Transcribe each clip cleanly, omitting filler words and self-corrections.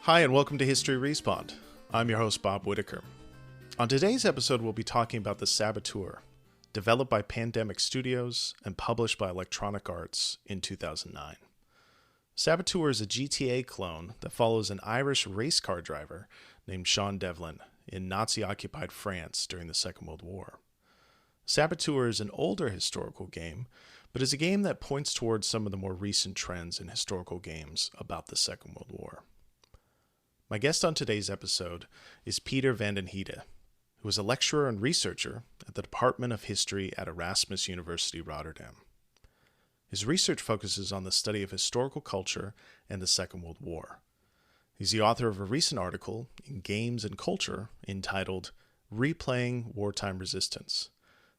Hi, and welcome to History Respawned. I'm your host, Bob Whitaker. On today's episode, we'll be talking about the Saboteur, developed by Pandemic Studios and published by Electronic Arts in 2009. Saboteur is a GTA clone that follows an Irish race car driver named Sean Devlin in Nazi-occupied France during the Second World War. Saboteur is an older historical game, but is a game that points towards some of the more recent trends in historical games about the Second World War. My guest on today's episode is Pieter van den Heede, who is a lecturer and researcher at the Department of History at Erasmus University Rotterdam. His research focuses on the study of historical culture and the Second World War. He's the author of a recent article in Games and Culture entitled Replaying Wartime Resistance,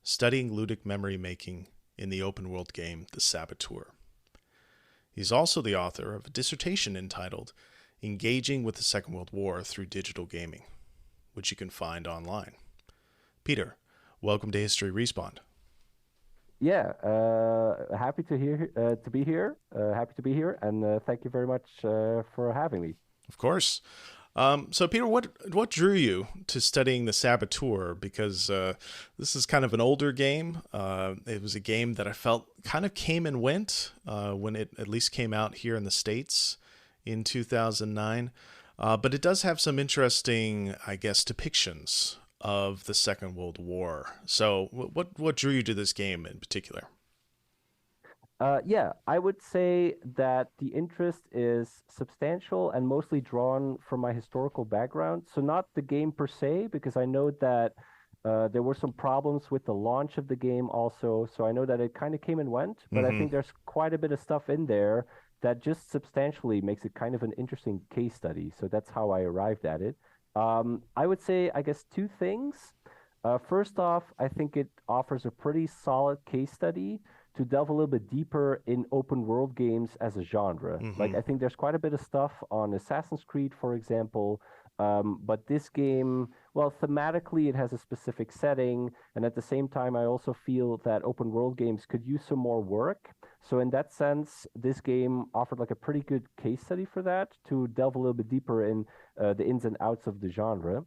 Studying Ludic Memory Making in the Open World Game The Saboteur. He's also the author of a dissertation entitled Engaging with the Second World War Through Digital Gaming, which you can find online. Pieter, welcome to History Respawned. Yeah, happy to be here. Happy to be here, and thank you very much for having me. Of course. So, Pieter, what drew you to studying the Saboteur? Because this is kind of an older game. It was a game that I felt kind of came and went when it at least came out here in the States in 2009. But it does have some interesting, I guess, depictions of the Second World War. So what drew you to this game in particular? Yeah, I would say that the interest is substantial and mostly drawn from my historical background. So not the game per se, because I know that there were some problems with the launch of the game also. So I know that it kind of came and went, but I think there's quite a bit of stuff in there that just substantially makes it kind of an interesting case study. So that's how I arrived at it. I would say, I guess, two things. First off, I think it offers a pretty solid case study to delve a little bit deeper in open world games as a genre. Like, I think there's quite a bit of stuff on Assassin's Creed, for example, but this game, well, thematically, it has a specific setting, and at the same time, I also feel that open world games could use some more work. So in that sense, this game offered like a pretty good case study for that, to delve a little bit deeper in the ins and outs of the genre.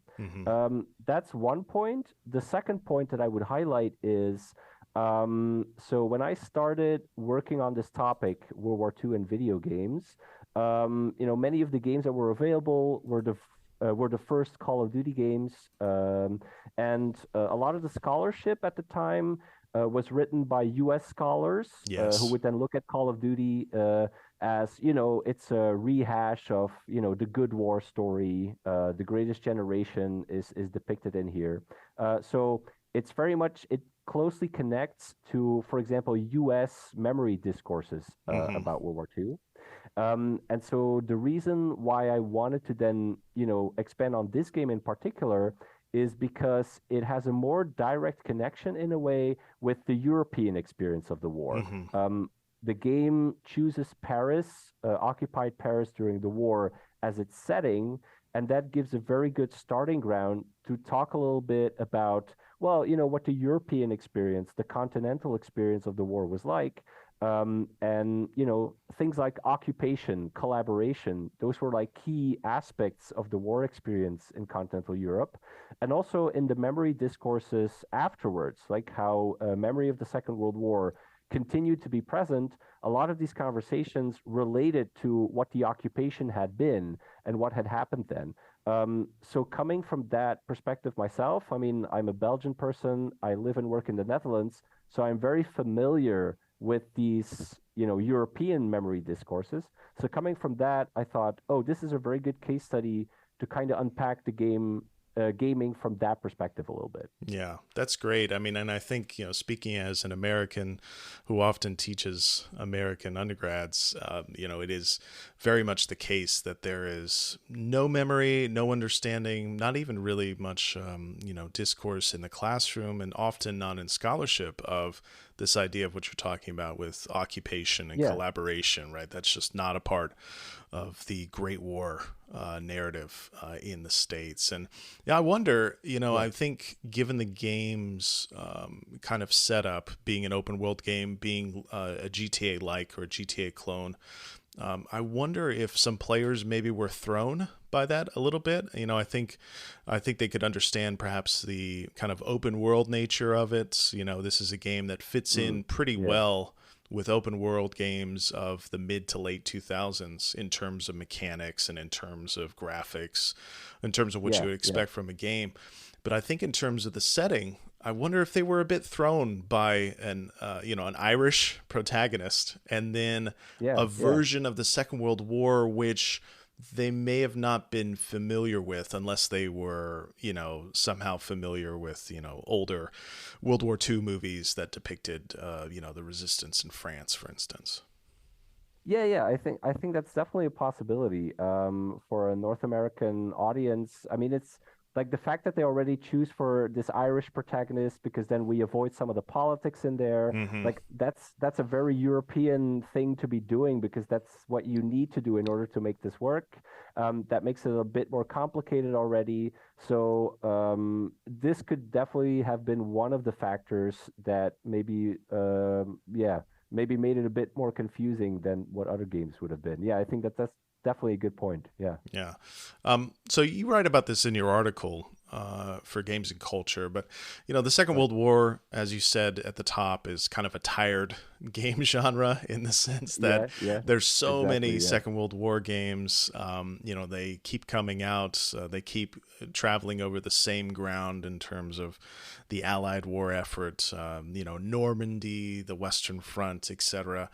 That's one point. The second point that I would highlight is, so when I started working on this topic, World War II and video games, many of the games that were available were the first Call of Duty games, and a lot of the scholarship at the time was written by U.S. scholars, who would then look at Call of Duty as, it's a rehash of, the good war story. The Greatest Generation is depicted in here. So it's very much, it closely connects to, for example, U.S. memory discourses about World War II. And so the reason why I wanted to then, expand on this game in particular is because it has a more direct connection in a way with the European experience of the war. The game chooses Paris, occupied Paris during the war, as its setting, and that gives a very good starting ground to talk a little bit about, well, what the European experience, the continental experience of the war was like. And, things like occupation, collaboration, those were like key aspects of the war experience in continental Europe. And also in the memory discourses afterwards, like how memory of the Second World War continued to be present. A lot of these conversations related to what the occupation had been and what had happened then. So coming from that perspective myself, I mean, I'm a Belgian person. I live and work in the Netherlands, so I'm very familiar with these, European memory discourses. So coming from that, I thought, oh, this is a very good case study to kind of unpack the gaming from that perspective a little bit. Yeah, that's great. I mean, and I think, speaking as an American who often teaches American undergrads, it is very much the case that there is no memory, no understanding, not even really much, discourse in the classroom, and often not in scholarship of this idea of what you're talking about with occupation and collaboration, right? That's just not a part of the Great War narrative in the States. And I wonder, I think given the game's kind of setup, being an open world game, being a GTA-like or a GTA clone, I wonder if some players maybe were thrown by that a little bit. I think they could understand perhaps the kind of open world nature of it. This is a game that fits in pretty Yeah. well with open world games of the mid to late 2000s in terms of mechanics and in terms of graphics, in terms of what you Yeah. would Yeah. expect from a game. But I think in terms of the setting, I wonder if they were a bit thrown by an Irish protagonist and then Yeah. a Yeah. version of the Second World War, which they may have not been familiar with unless they were, somehow familiar with, older World War II movies that depicted, the resistance in France, for instance. Yeah, yeah, I think that's definitely a possibility for a North American audience. I mean, it's like the fact that they already choose for this Irish protagonist because then we avoid some of the politics in there. Mm-hmm. Like that's a very European thing to be doing because that's what you need to do in order to make this work. That makes it a bit more complicated already. So this could definitely have been one of the factors that maybe, yeah, maybe made it a bit more confusing than what other games would have been. Yeah, I think that's definitely a good point. Yeah. Yeah. So you write about this in your article for Games and Culture, but the Second Right. World War, as you said at the top, is kind of a tired game genre in the sense that Yeah, yeah, there's so many exactly. Yeah. Second World War games. They keep coming out. They keep traveling over the same ground in terms of the Allied war effort. Normandy, the Western Front, etc.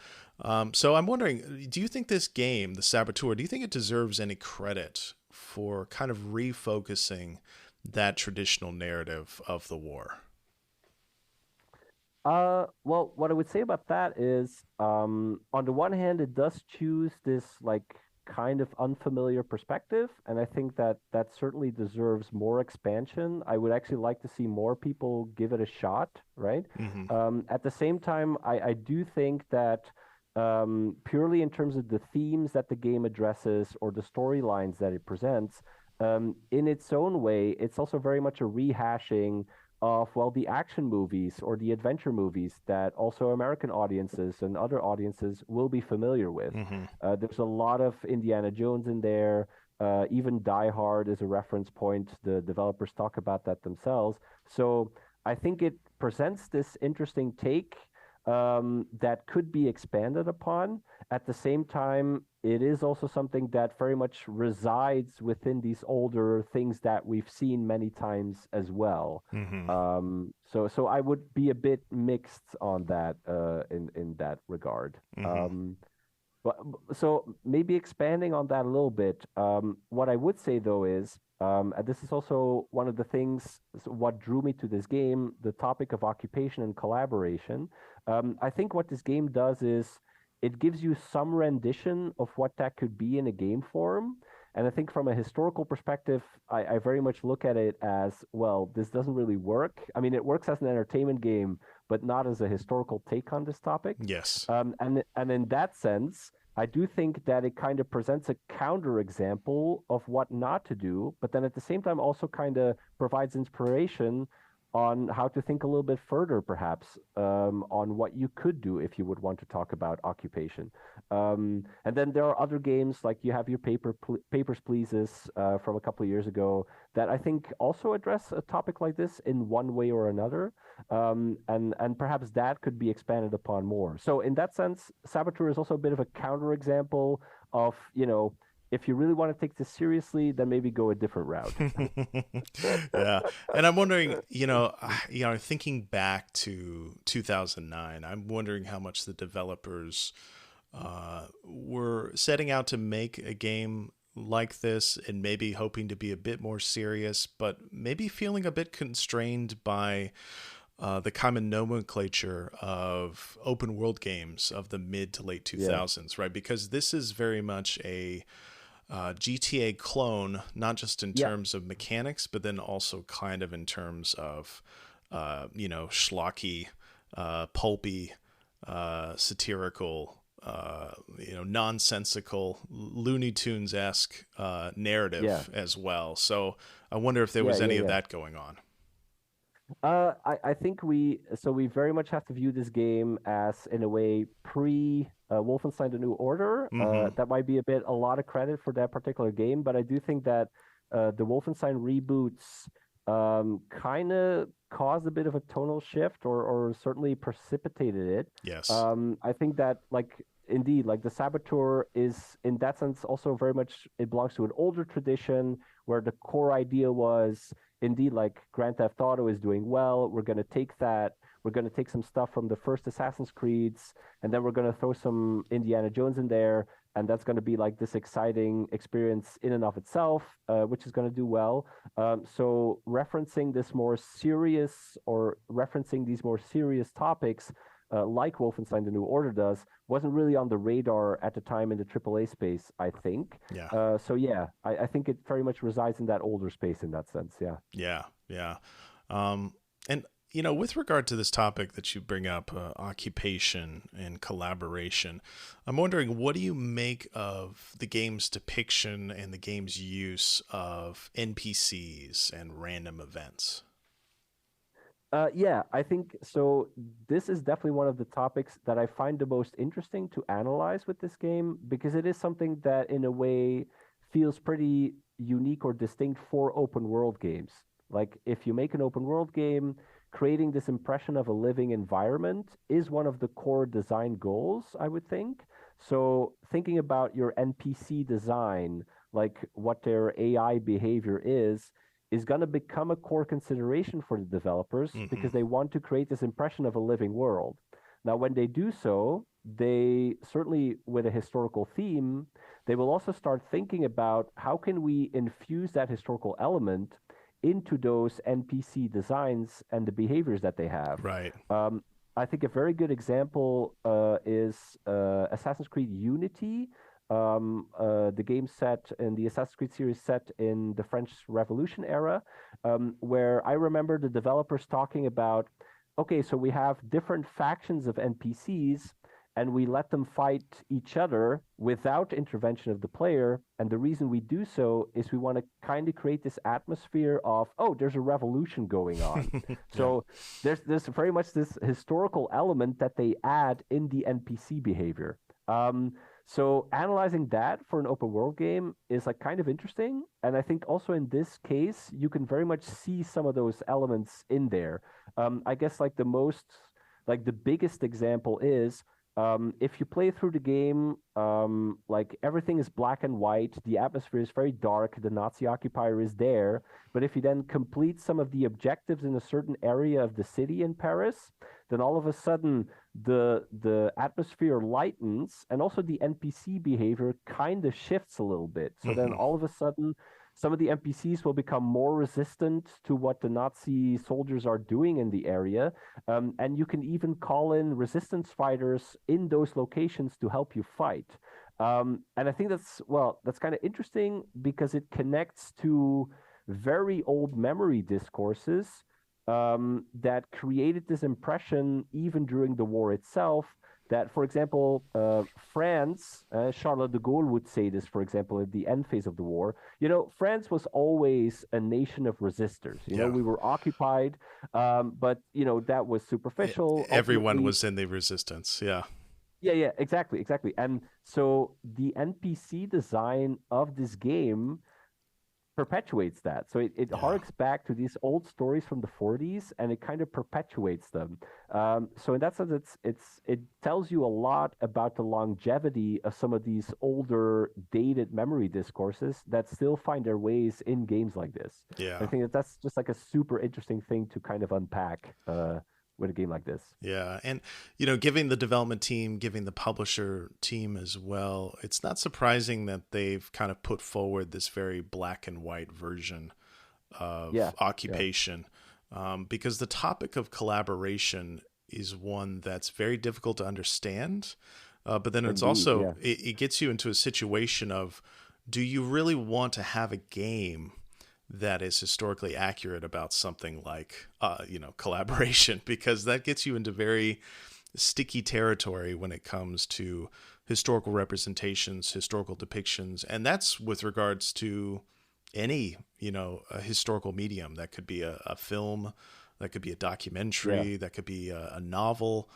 So I'm wondering, do you think this game, the Saboteur, do you think it deserves any credit for kind of refocusing that traditional narrative of the war? Well, what I would say about that is, on the one hand, it does choose this like kind of unfamiliar perspective, and I think that that certainly deserves more expansion. I would actually like to see more people give it a shot, right? Hmm. At the same time, I do think that purely in terms of the themes that the game addresses or the storylines that it presents, in its own way, it's also very much a rehashing of, well, the action movies or the adventure movies that also American audiences and other audiences will be familiar with. Hmm. There's a lot of Indiana Jones in there. Even Die Hard is a reference point. The developers talk about that themselves. So I think it presents this interesting take that could be expanded upon. At the same time, it is also something that very much resides within these older things that we've seen many times as well. Hmm. So I would be a bit mixed on that in that regard. Hmm. But so maybe expanding on that a little bit, what I would say though is, and this is also one of the things, what drew me to this game, the topic of occupation and collaboration. I think what this game does is it gives you some rendition of what that could be in a game form. And I think from a historical perspective, I very much look at it as, well, this doesn't really work. I mean, it works as an entertainment game, but not as a historical take on this topic. Yes. And in that sense, I do think that it kind of presents a counter example of what not to do, but then at the same time also kind of provides inspiration on how to think a little bit further, perhaps, on what you could do if you would want to talk about occupation. And then there are other games like you have your Papers, Pleases from a couple of years ago that I think also address a topic like this in one way or another. And perhaps that could be expanded upon more. So in that sense, Saboteur is also a bit of a counterexample of, if you really want to take this seriously, then maybe go a different route. Yeah. And I'm wondering, thinking back to 2009, I'm wondering how much the developers were setting out to make a game like this and maybe hoping to be a bit more serious, but maybe feeling a bit constrained by the common nomenclature of open world games of the mid to late Yeah, 2000s, right? Because this is very much a GTA clone, not just in yeah, terms of mechanics, but then also kind of in terms of, schlocky, pulpy, satirical, nonsensical, Looney Tunes esque yeah, narrative as well. So I wonder if there yeah, was yeah, any of yeah. that going on. I think we very much have to view this game as, in a way, pre Wolfenstein: The New Order. Mm-hmm. That might be a lot of credit for that particular game, but I do think that the Wolfenstein reboots kind of caused a bit of a tonal shift, or certainly precipitated it. Yes. I think that, like, indeed, like the Saboteur is in that sense also very much, it belongs to an older tradition where the core idea was indeed, like, Grand Theft Auto is doing well. We're going to take some stuff from the first Assassin's Creeds, and then we're going to throw some Indiana Jones in there, and that's going to be like this exciting experience in and of itself, which is going to do well. So referencing these more serious topics, like Wolfenstein: The New Order does, wasn't really on the radar at the time in the AAA space, I think. Yeah. So yeah, I think it very much resides in that older space in that sense. Yeah. Yeah. Yeah. And with regard to this topic that you bring up, occupation and collaboration, I'm wondering, what do you make of the game's depiction and the game's use of NPCs and random events? Yeah, I think so. This is definitely one of the topics that I find the most interesting to analyze with this game because it is something that, in a way, feels pretty unique or distinct for open world games. Like, if you make an open world game, creating this impression of a living environment is one of the core design goals, I would think. So, thinking about your NPC design, like what their AI behavior is going to become a core consideration for the developers Mm-hmm. because they want to create this impression of a living world. Now, when they do so, they certainly, with a historical theme, they will also start thinking about how can we infuse that historical element into those NPC designs and the behaviors that they have. Right. Um, I think a very good example is Assassin's Creed Unity, the game set in the Assassin's Creed series set in the French Revolution era, where I remember the developers talking about, okay, so we have different factions of NPCs, and we let them fight each other without intervention of the player. And the reason we do so is we want to kind of create this atmosphere of, oh, there's a revolution going on. Yeah. So there's very much this historical element that they add in the NPC behavior. So analyzing that for an open world game is like kind of interesting. And I think also in this case, you can very much see some of those elements in there. I guess like the biggest example is if you play through the game, like everything is black and white, the atmosphere is very dark, the Nazi occupier is there. But if you then complete some of the objectives in a certain area of the city in Paris, then all of a sudden the atmosphere lightens and also the NPC behavior kind of shifts a little bit. So then Mm-hmm. all of a sudden some of the NPCs will become more resistant to what the Nazi soldiers are doing in the area. And you can even call in resistance fighters in those locations to help you fight. And I think that's kind of interesting because it connects to very old memory discourses that created this impression even during the war itself. That, for example, France, Charles de Gaulle would say this, for example, at the end phase of the war. France was always a nation of resistors. Yeah. We were occupied, but that was superficial. Everyone Ultimately, was in the resistance. Yeah. yeah, yeah, exactly, exactly. And so the NPC design of this game perpetuates that. So it Yeah. harks back to these old stories from the 40s and it kind of perpetuates them. So in that sense, it tells you a lot about the longevity of some of these older, dated memory discourses that still find their ways in games like this. I Yeah. think that's just like a super interesting thing to kind of unpack with a game like this. Yeah. And, giving the development team, giving the publisher team as well, it's not surprising that they've kind of put forward this very black and white version of Yeah, yeah, occupation, because the topic of collaboration is one that's very difficult to understand. But then it's indeed, also, yeah. it gets you into a situation of, do you really want to have a game that is historically accurate about something like collaboration? Because that gets you into very sticky territory when it comes to historical representations, historical depictions, and that's with regards to any a historical medium. That could be a film, that could be a Yeah. documentary, that could be a novel.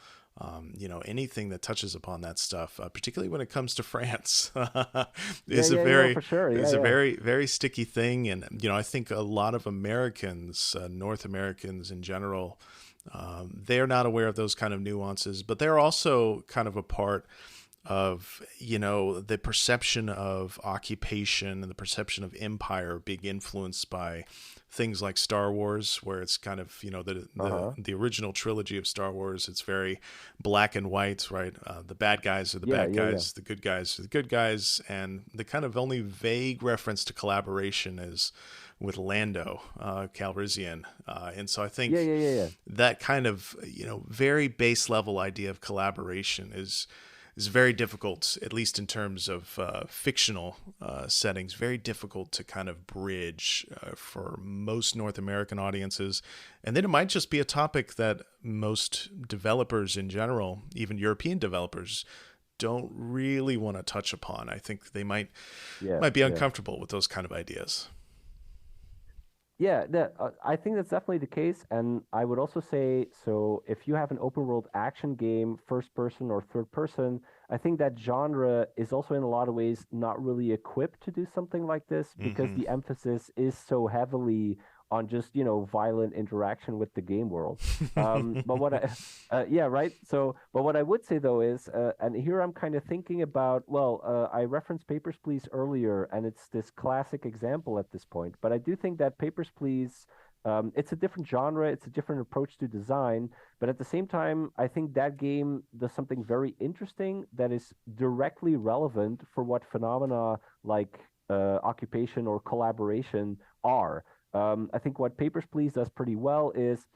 Anything that touches upon that stuff, particularly when it comes to France, Yeah, is a yeah, yeah, very for sure. Yeah, is a yeah. very very sticky thing. And I think a lot of Americans, North Americans in general, they're not aware of those kind of nuances, but they're also kind of a part of the perception of occupation and the perception of empire being influenced by things like Star Wars, where it's kind of the the, Uh-huh. the original trilogy of Star Wars. It's very black and white, right? The bad guys are the Yeah, bad yeah, yeah. guys, the good guys are the good guys, and the kind of only vague reference to collaboration is with Lando Calrissian, and so I Yeah, think yeah, yeah, yeah. that kind of very base level idea of collaboration is very difficult, at least in terms of fictional settings, very difficult to kind of bridge for most North American audiences. And then it might just be a topic that most developers in general, even European developers, don't really want to touch upon. I think they might Yeah, might be yeah. uncomfortable with those kind of ideas. Yeah, I think that's definitely the case. And I would also say, so if you have an open world action game, first person or third person, I think that genre is also in a lot of ways not really equipped to do something like this because Hmm. the emphasis is so heavily on just, violent interaction with the game world. But what I, yeah, right. So, but what I would say though is, and here I'm kind of thinking about, well, I referenced Papers, Please earlier, and it's this classic example at this point. But I do think that Papers, Please, it's a different genre, it's a different approach to design. But at the same time, I think that game does something very interesting that is directly relevant for what phenomena like occupation or collaboration are. I think what Papers, Please does pretty well is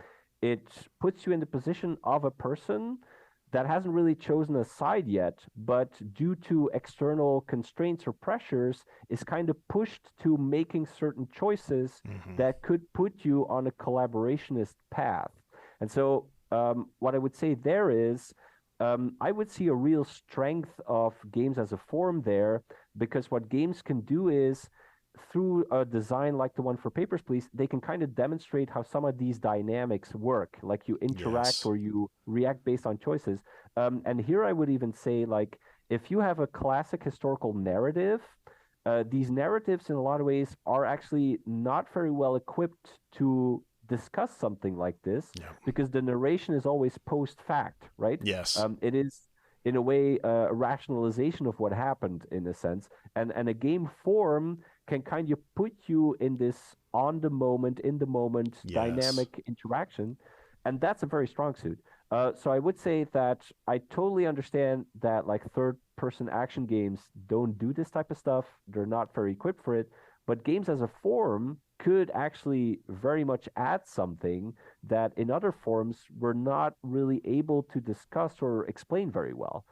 it puts you in the position of a person that hasn't really chosen a side yet, but due to external constraints or pressures, is kind of pushed to making certain choices Hmm. that could put you on a collaborationist path. And so, what I would say there is, I would see a real strength of games as a form there, because what games can do is through a design like the one for Papers, Please, they can kind of demonstrate how some of these dynamics work, like you interact Yes. or you react based on choices. And here I would even say, like, if you have a classic historical narrative, these narratives in a lot of ways are actually not very well equipped to discuss something like this Yeah. because the narration is always post fact, right? Yes. It is in a way a rationalization of what happened in a sense, and a game form can kind of put you in this on the moment, in the moment Yes. dynamic interaction. And that's a very strong suit. So I would say that I totally understand that like third person action games don't do this type of stuff. They're not very equipped for it. But games as a form could actually very much add something that in other forms we're not really able to discuss or explain very well.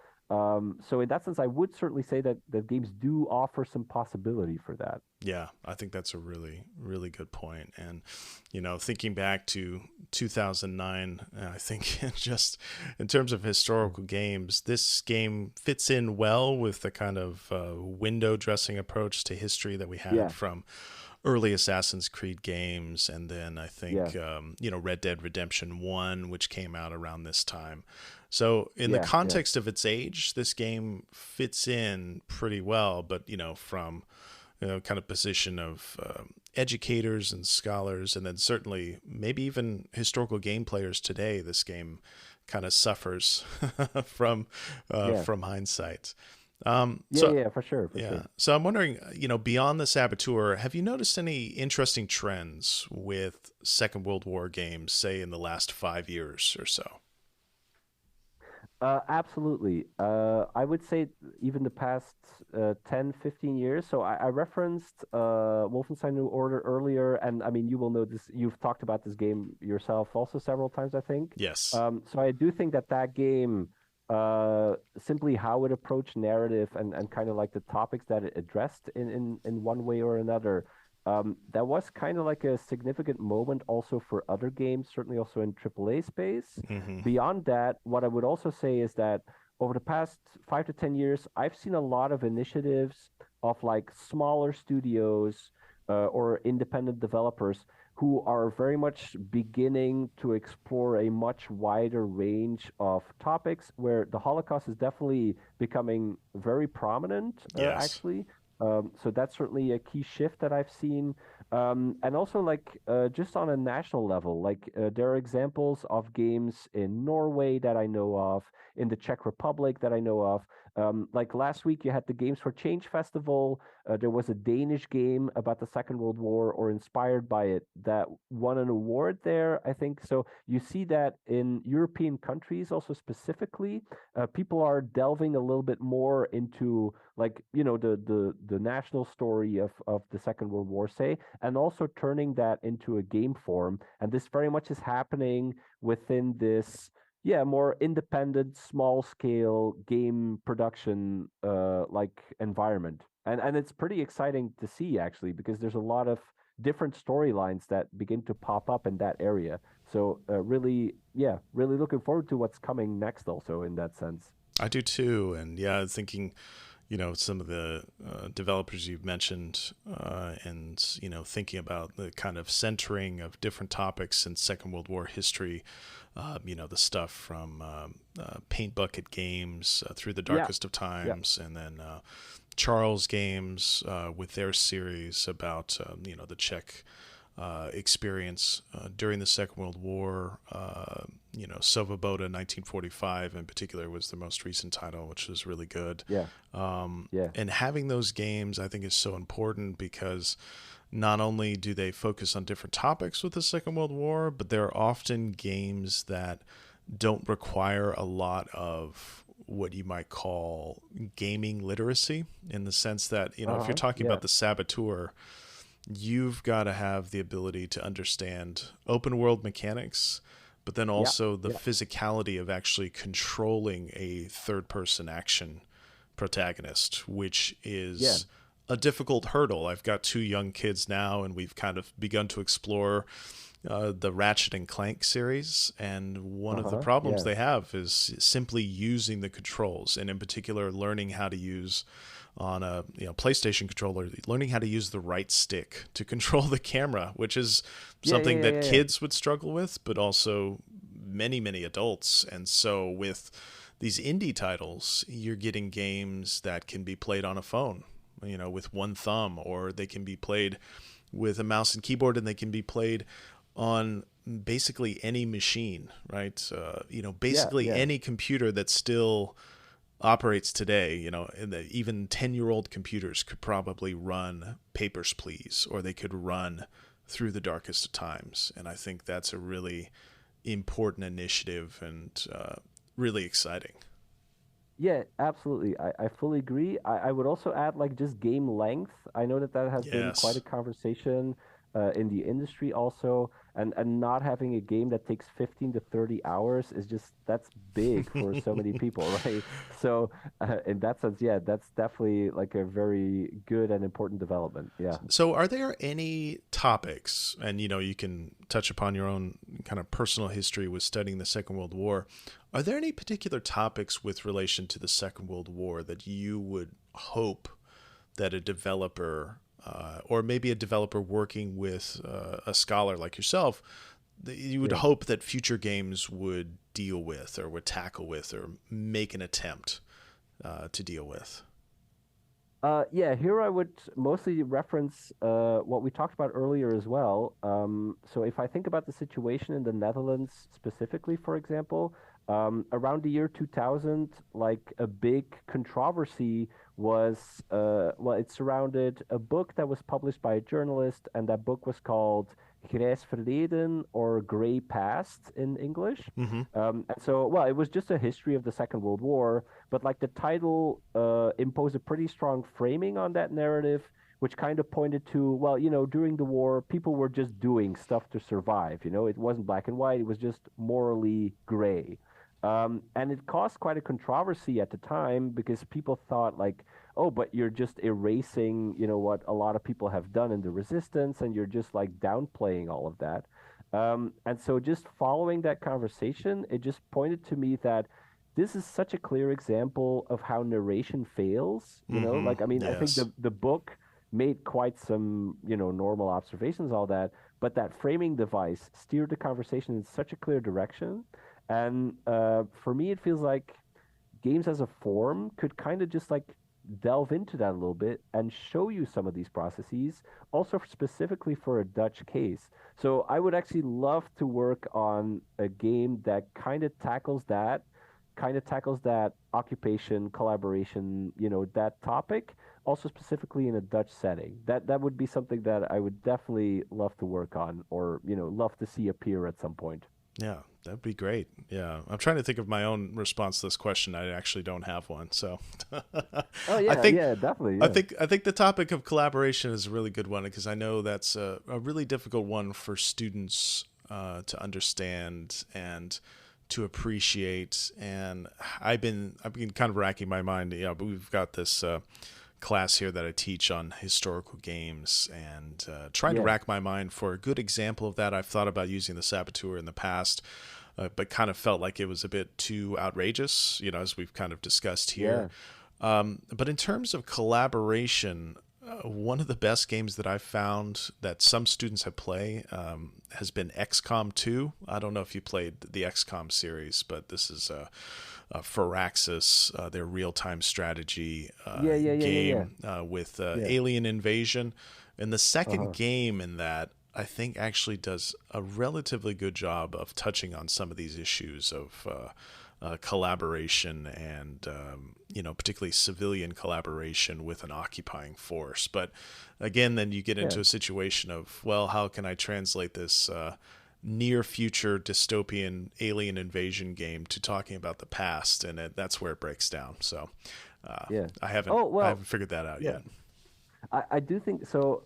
So in that sense, I would certainly say that games do offer some possibility for that. Yeah, I think that's a really, really good point. And, thinking back to 2009, I think just in terms of historical games, this game fits in well with the kind of window dressing approach to history that we had Yeah, from early Assassin's Creed games. And then I yeah, think, Red Dead Redemption 1, which came out around this time. So, in the yeah, yeah, context of its age, this game fits in pretty well. But, from kind of position of educators and scholars, and then certainly maybe even historical game players today, this game kind of suffers from yeah, from hindsight. yeah, So yeah, for sure, for yeah, sure. so I'm wondering, beyond the Saboteur, have you noticed any interesting trends with Second World War games, say in the last 5 years or so? Absolutely. I would say even the past 10, 15 years. So I referenced Wolfenstein New Order earlier, and I mean, you will know this. You've talked about this game yourself also several times, I think. Yes. So I do think that that game, simply how it approached narrative and kind of like the topics that it addressed in one way or another, that was kind of like a significant moment also for other games, certainly also in AAA space. Hmm. Beyond that, what I would also say is that over the past 5 to 10 years, I've seen a lot of initiatives of like smaller studios or independent developers who are very much beginning to explore a much wider range of topics where the Holocaust is definitely becoming very prominent, Yes. actually. So that's certainly a key shift that I've seen. And also, like, just on a national level, like, there are examples of games in Norway that I know of, in the Czech Republic that I know of. Like last week, you had the Games for Change Festival. There was a Danish game about the Second World War or inspired by it that won an award there, I think. So you see that in European countries, also specifically, people are delving a little bit more into, like, the national story of the Second World War, say, and also turning that into a game form. And this very much is happening within this, yeah, more independent, small scale game production like environment. And it's pretty exciting to see, actually, because there's a lot of different storylines that begin to pop up in that area. So really, yeah, really looking forward to what's coming next also in that sense. I do too. And yeah, thinking, some of the developers you've mentioned, and, thinking about the kind of centering of different topics in Second World War history, the stuff from Paint Bucket Games, Through the Yeah, Darkest of yeah. Times, and then Charles Games with their series about, the Czech experience during the Second World War. Sovoboda 1945 in particular was the most recent title, which was really good. Yeah, yeah, And having those games, I think, is so important because not only do they focus on different topics with the Second World War, but they're often games that don't require a lot of what you might call gaming literacy, in the sense that, if you're talking yeah, about the Saboteur, you've got to have the ability to understand open world mechanics, but then yeah, also the yeah, physicality of actually controlling a third person action protagonist, which yeah. is a difficult hurdle. I've got two young kids now, and we've kind of begun to explore the Ratchet and Clank series, and one of the problems Yeah. they have is simply using the controls, and in particular, learning how to use on a PlayStation controller, learning how to use the right stick to control the camera, which is Yeah, yeah, something yeah, that yeah, yeah. kids would struggle with, but also many adults. And so with these indie titles, you're getting games that can be played on a phone, with one thumb, or they can be played with a mouse and keyboard, and they can be played on basically any machine, right? Yeah, Basically yeah. any computer that still operates today. Even 10-year-old computers could probably run Papers, Please, or they could run Through the Darkest of Times. And I think that's a really important initiative, and really exciting. Yeah, absolutely. I fully agree. I would also add, like, just game length. I know that that has been quite a Yes. conversation in the industry also, and not having a game that takes 15 to 30 hours is just, that's big for so many people, right? So in that sense, yeah, that's definitely like a very good and important development. Yeah. So, are there any topics, and you can touch upon your own kind of personal history with studying the Second World War? Are there any particular topics with relation to the Second World War that you would hope that a developer, or maybe a developer working with a scholar like yourself, that you would Yeah. hope that future games would deal with, or would tackle with, or make an attempt to deal with? Yeah, here I would mostly reference what we talked about earlier as well. So if I think about the situation in the Netherlands specifically, for example, around the year 2000, like, a big controversy was, well, it surrounded a book that was published by a journalist, and that book was called Grijs Verleden, or Gray Past in English. Mm-hmm. And so, well, it was just a history of the Second World War, but, like, the title imposed a pretty strong framing on that narrative, which kind of pointed to, well, during the war, people were just doing stuff to survive. It wasn't black and white, it was just morally gray. And it caused quite a controversy at the time because people thought, like, oh, but you're just erasing, what a lot of people have done in the resistance, and you're just, like, downplaying all of that. And so, just following that conversation, it just pointed to me that this is such a clear example of how narration fails. Mm-hmm. Like, I mean, I think Yes. the book made quite some, normal observations, all that. But that framing device steered the conversation in such a clear direction. And for me, it feels like games as a form could kind of just like delve into that a little bit and show you some of these processes, also specifically for a Dutch case. So I would actually love to work on a game that kind of tackles that occupation, collaboration, that topic, also specifically in a Dutch setting. That would be something that I would definitely love to work on, or love to see appear at some point. Yeah, that'd be great. Yeah, I'm trying to think of my own response to this question. I actually don't have one, so Oh I yeah, think yeah, definitely, I yeah. think I think the topic of collaboration is a really good one because I know that's a really difficult one for students to understand and to appreciate. And I've been kind of racking my mind. Yeah, but we've got this class here that I teach on historical games and trying to Yeah. rack my mind for a good example of that. I've thought about using the Saboteur in the past, but kind of felt like it was a bit too outrageous, as we've kind of discussed here. Yeah. But in terms of collaboration, one of the best games that I've found that some students have played has been XCOM 2. I don't know if you played the XCOM series, but this is Firaxis, their real-time strategy Yeah, yeah, yeah, yeah, yeah. game with Yeah. alien invasion. And the second Uh-huh. game in that, I think, actually does a relatively good job of touching on some of these issues of collaboration and, particularly civilian collaboration with an occupying force. But again, then you get Yeah. into a situation of, well, how can I translate this near future dystopian alien invasion game to talking about the past? And that's where it breaks down. So uh, Yeah. I haven't Oh, I well, haven't figured that out yeah. yet. I do think so.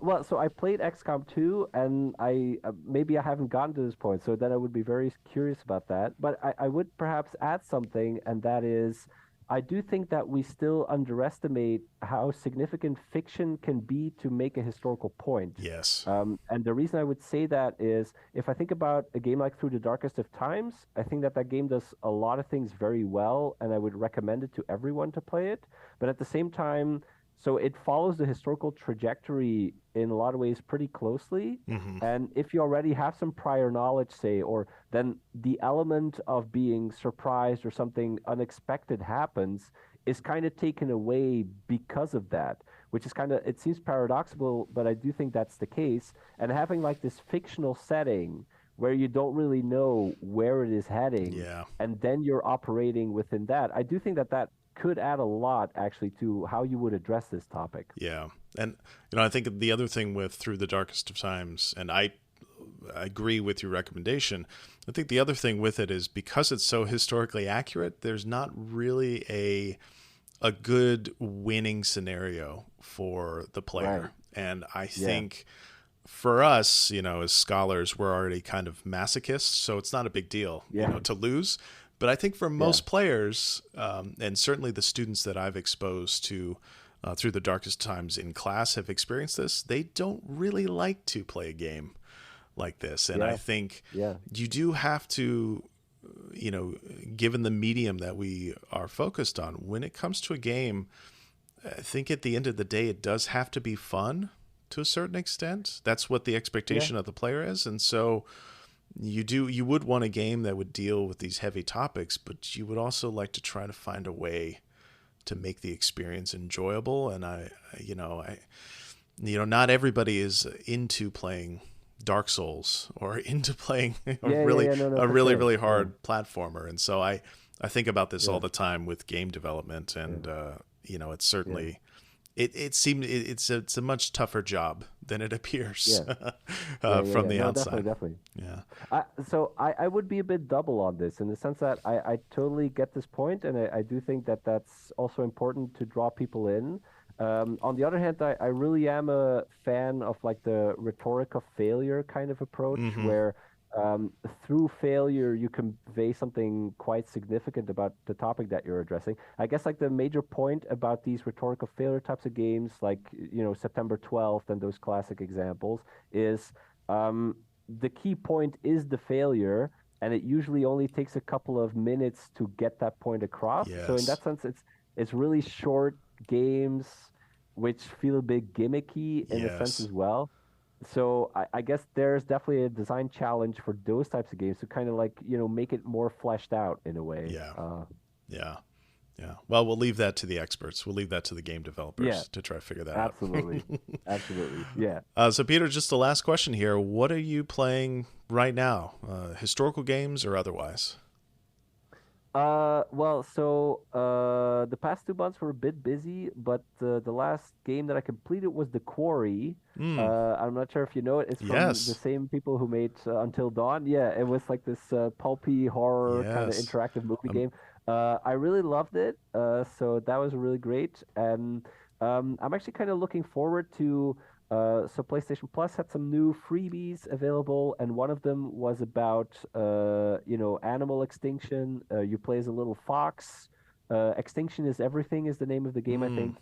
Well, so I played XCOM 2, and I maybe I haven't gotten to this point, so then I would be very curious about that. But I would perhaps add something, and that is, I do think that we still underestimate how significant fiction can be to make a historical point. Yes. And the reason I would say that is, if I think about a game like Through the Darkest of Times, I think that that game does a lot of things very well, and I would recommend it to everyone to play it. But at the same time, so it follows the historical trajectory in a lot of ways pretty closely. Hmm. And if you already have some prior knowledge, say, or then the element of being surprised or something unexpected happens is kind of taken away because of that, which is kind of, it seems paradoxical, but I do think that's the case. And having like this fictional setting where you don't really know where it is heading, Yeah. and then you're operating within that, I do think that that could add a lot actually to how you would address this topic. Yeah. And I think the other thing with Through the Darkest of Times, and I agree with your recommendation. I think the other thing with it is because it's so historically accurate, there's not really a good winning scenario for the Right. player. And I Yeah. think for us, as scholars, we're already kind of masochists, so it's not a big deal, Yeah. to lose. But I think for Yeah. most players, and certainly the students that I've exposed to Through the Darkest Times in class have experienced this, they don't really like to play a game like this. And I Yeah. think Yeah. you do have to, given the medium that we are focused on, when it comes to a game, I think at the end of the day, it does have to be fun to a certain extent. That's what the Yeah. expectation of the player is. And so you would want a game that would deal with these heavy topics, but you would also like to try to find a way to make the experience enjoyable. And not everybody is into playing Dark Souls or into playing a Yeah. Yeah. really Yeah. No, no, a for really sure. really Yeah. hard platformer. And so I think about this all Yeah. the time with game development, Yeah. and it's Yeah. certainly it seemed it's a much tougher job than it appears Yeah. Yeah. Yeah. from Yeah. the No, definitely, outside. definitely. Yeah. So I would be a bit double on this in the sense that I totally get this point, and I do think that that's also important to draw people in. On the other hand, I really am a fan of like the rhetoric of failure kind of approach, Hmm. where through failure you convey something quite significant about the topic that you're addressing. I guess like the major point about these rhetorical failure types of games, like September 12th and those classic examples, is um, the key point is the failure, and it usually only takes a couple of minutes to get that point across. So in Yes. that sense, it's really short games which feel a bit gimmicky in a sense Yes. as well. So I guess there's definitely a design challenge for those types of games to kind of like, make it more fleshed out in a way. Yeah. Yeah. Yeah. Well, we'll leave that to the experts. We'll leave that to the game Yeah, developers to try to figure that out. absolutely. Absolutely. Yeah. So, Peter, just the last question here. What are you playing right now? Historical games or otherwise? Well, so the past 2 months were a bit busy, but the last game that I completed was The Quarry. Hmm. I'm not sure if you know it. It's from the Yes. same people who made Until Dawn. Yeah, it was like this pulpy horror kind of Yes. interactive movie Um, game. I really loved it. So that was really great. And I'm actually kind of looking forward to. So PlayStation Plus had some new freebies available, and one of them was about animal extinction. You play as a little fox. Extinction is Everything is the name of the game, I hmm. think.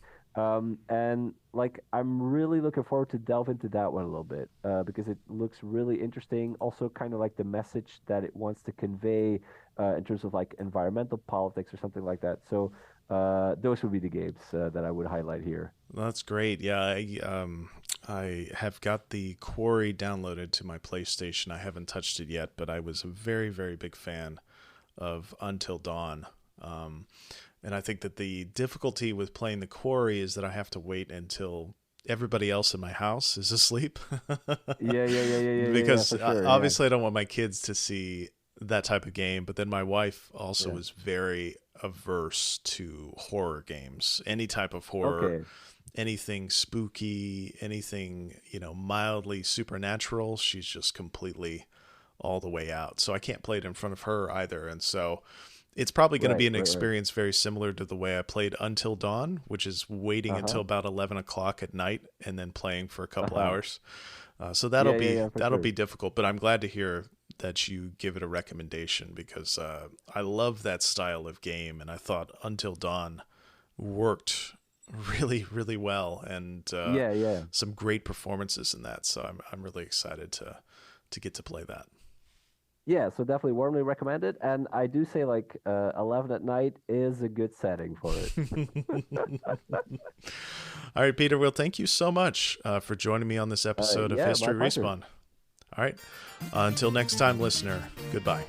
And like I'm really looking forward to delve into that one a little bit because it looks really interesting. Also, kind of like the message that it wants to convey in terms of like environmental politics or something like that. So those would be the games that I would highlight here. That's great. Yeah, I have got the Quarry downloaded to my PlayStation. I haven't touched it yet, but I was a very, very big fan of Until Dawn. Um, and I think that the difficulty with playing the Quarry is that I have to wait until everybody else in my house is asleep. Yeah, yeah, yeah, yeah, yeah, yeah, yeah, Because for sure. Yeah. obviously I don't want my kids to see that type of game, but then my wife also Yeah. is very averse to horror games, any type of horror, Okay. anything spooky, anything, mildly supernatural. She's just completely all the way out. So I can't play it in front of her either. And so it's probably going to be Right, an right, right. experience very similar to the way I played Until Dawn, which is waiting until Uh-huh. about 11 o'clock at night and then playing for a couple Uh-huh. hours. So that'll Yeah, yeah, be yeah, for that'll sure. be difficult, but I'm glad to hear that you give it a recommendation because I love that style of game, and I thought Until Dawn worked really, really well, and Yeah, yeah. some great performances in that. So I'm really excited to get to play that. Yeah, so definitely warmly recommended. And I do say like 11 at night is a good setting for it. All right, Peter. Well, thank you so much for joining me on this episode of Yeah, my History pleasure. Respawn. All right. Until next time, listener, goodbye.